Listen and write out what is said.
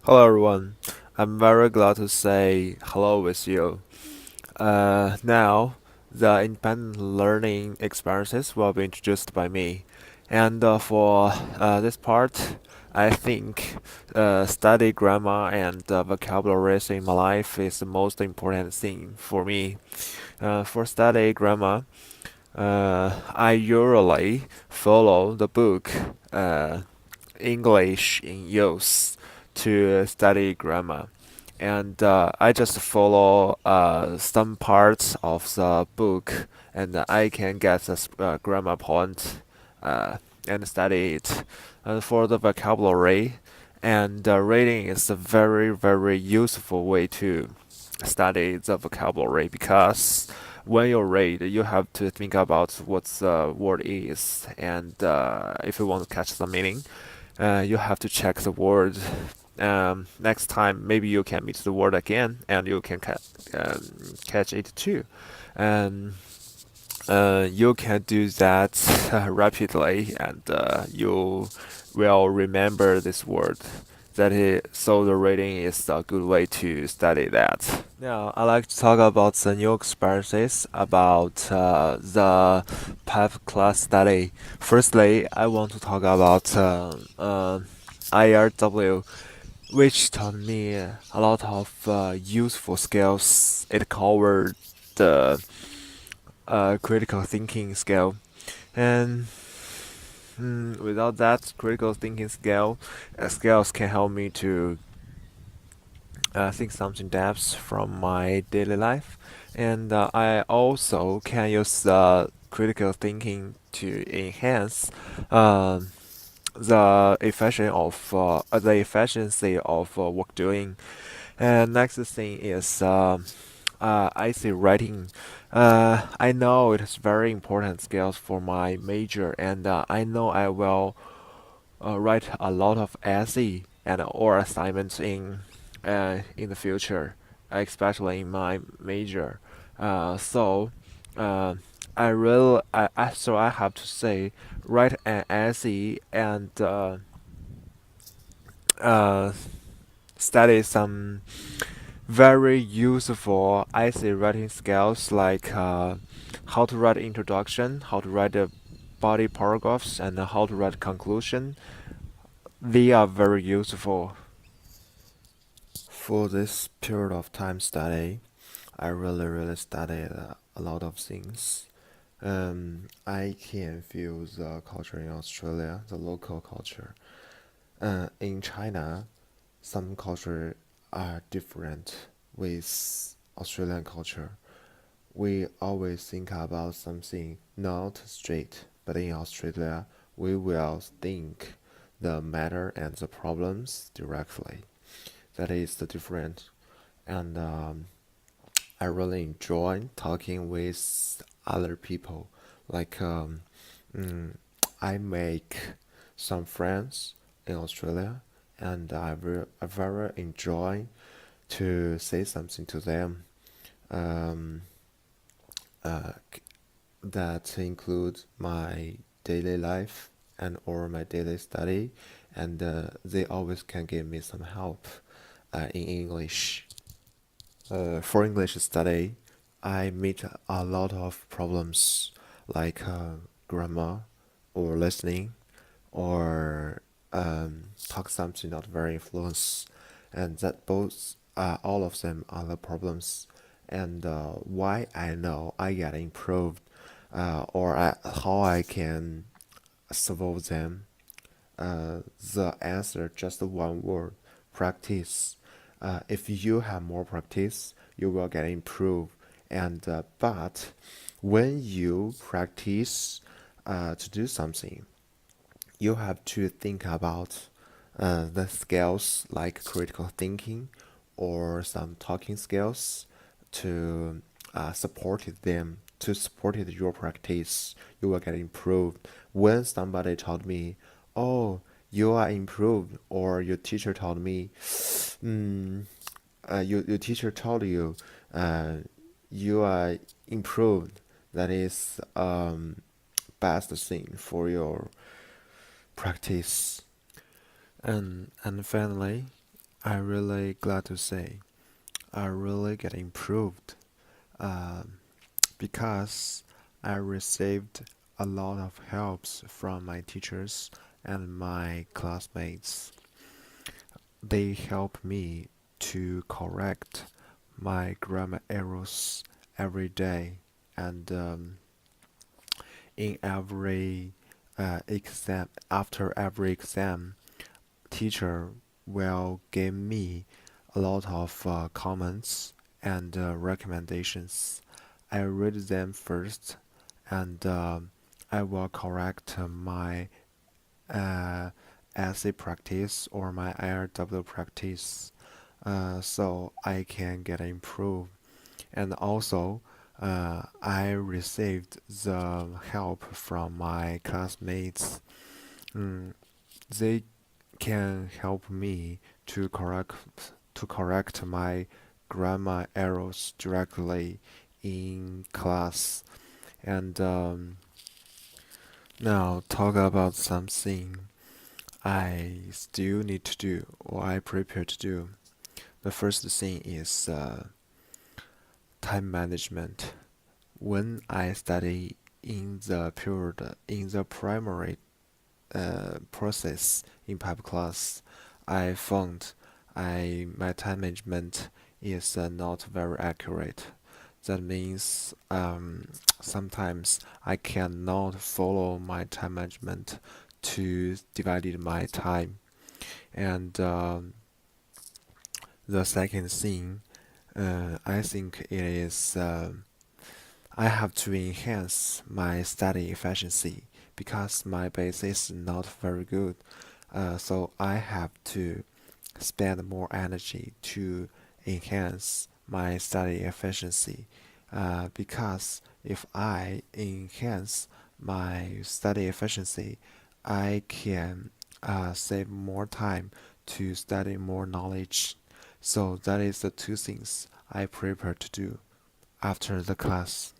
Hello everyone. I'm very glad to say hello with you. Now, the independent learning experiences will be introduced by me. And for this part, I think study grammar and vocabularies in my life is the most important thing for me. For study grammar, I usually follow the book uh, English in Use to study grammar. And I just follow some parts of the book, and I can get the grammar point and study it. And for the vocabulary, and reading is a very, very useful way to study the vocabulary because when you read, you have to think about what the word is, and if you want to catch the meaning, you have to check the word. Next time, maybe you can meet the word again, and you can catch it too. And you can do that rapidly, and you will remember this word. So the reading is a good way to study that. Now, I like to talk about the new experiences about the PEP class study. Firstly, I want to talk about IRW, which taught me a lot of useful skills. It covered the critical thinking skill, and without that critical thinking skills can help me to think something depth from my daily life, and I also can use critical thinking to enhance um the efficiency of work doing. And next thing is essay writing. I know it is very important skills for my major, and I know I will write a lot of essay and or assignments in the future, especially in my major. So I have to say write an essay and uh, study some very useful essay writing skills like how to write introduction, how to write the body paragraphs, and how to write conclusion. They are very useful. For this period of time study, I really studied a lot of things. I can feel the culture in Australia, the local culture. In China, some culture are different with Australian culture. We always think about something not straight, but in Australia, we will think the matter and the problems directly. That is the difference. And I really enjoy talking with other people. Like, mm, I make some friends in Australia, and I very enjoy to say something to them. Um, uh, that includes my daily life and or my daily study, and they always can give me some help in English. For English study, I meet a lot of problems like grammar or listening or talk something not very fluent, and that both all of them are the problems. And why I know I get improved how I can solve them. The answer just one word: practice. If you have more practice, you will get improved. And but when you practice to do something, you have to think about the skills like critical thinking or some talking skills to support them to support your practice. You will get improved. When somebody told me, "Oh, you are improved," or your teacher told me, mm, your teacher told you, uh, you are improved. That is best thing for your practice. And finally, I'm really glad to say I really get improved um, because I received a lot of helps from my teachers and my classmates. They help me to correct my grammar errors every day, and in every exam, after every exam, teacher will give me a lot of comments and recommendations. I read them first, and I will correct my uh, essay practice or my IRW practice, so I can get improved. And also, I received the help from my classmates. Mm, they can help me to correct my grammar errors directly in class. And now talk about something I still need to do or I prepare to do. The first thing is time management. When I study in the period in the primary process in pub class, I found my time management is not very accurate. That means sometimes I cannot follow my time management to divide my time. And the second thing, I think it is I have to enhance my study efficiency because my base is not very good. So I have to spend more energy to enhance my study efficiency. Because if I enhance my study efficiency, I can save more time to study more knowledge. So that is the two things I prepare to do after the class.